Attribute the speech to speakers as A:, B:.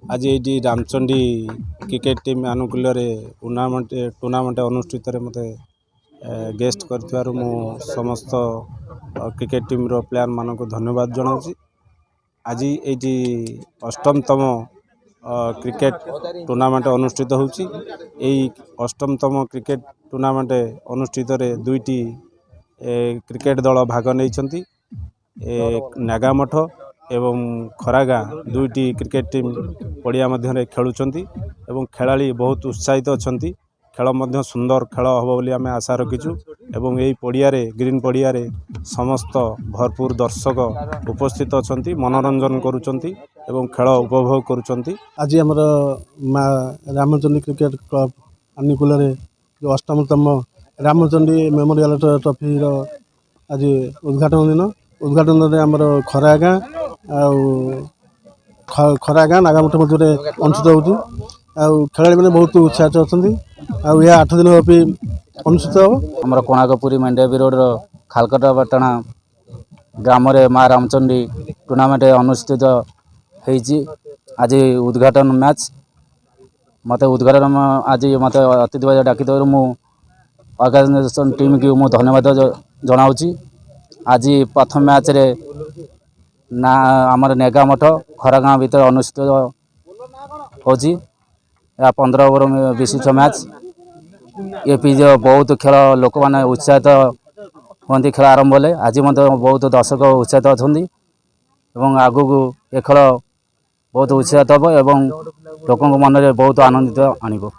A: आज ये Ramchandi cricket team आनुकूल्य tournament अनुष्ठित मत गेस्ट कर समस्त क्रिकेट टीम रो प्लेयर मान को धन्यवाद जनाऊँ। आज ये अष्टमतम क्रिकेट टूर्नामेंट अनुष्ठित होची। अष्टमतम क्रिकेट टूर्नामेंट अनुष्ठित दुईटी क्रिकेट दल भाग नहीं नागामठ एवं खरागाँ दुईटी क्रिकेट टीम पड़िया मध्य खेलुंट एवं खेलाड़ी बहुत उत्साहित अच्छा खेल सुंदर खेल हम बोली आम आशा रखीचु एवं यही पड़िया ग्रीन पड़िया समस्त भरपूर दर्शक उपस्थित अच्छा मनोरंजन करुँच एवं खेल उपभोग करुँच।
B: आज आमर माँ रामचंडी क्रिकेट क्लब आनुकूल जो अष्टमतम रामचंडी मेमोरियल ट्रॉफी आज उद्घाटन दिन उद्घाटन आमर खरागाँ खरागाँ नागामठ मध्य अनुष्ठित हो खेला मैंने बहुत उत्साहित अच्छा यह 8 दिन व्यापी अनुष्ठित हम
C: आमर कोणार्कपुरी मेंढेबी रोड खालकटा पाटणा ग्राम माँ रामचंडी टूर्नामेंट अनुष्ठित होती। आज उद्घाटन मैच मत उद्घाटन आज मत अतिथि भाव डाक ऑर्गेनाइजेशन टीम की मुझे धन्यवाद जनाऊँ। आज प्रथम मैच रे ना आमर नेगामठ खरागाँ भीतर अनुष्ठित होची 15 ओवर विशिष्ट मैच ये बहुत खेल लोक मैंने उत्साहित होती खेल आरंभ हेले आज बहुत दर्शक उत्साहित अच्छा आगू ये खेल बहुत उत्साहित हम लोक मन में बहुत आनंदित आणव।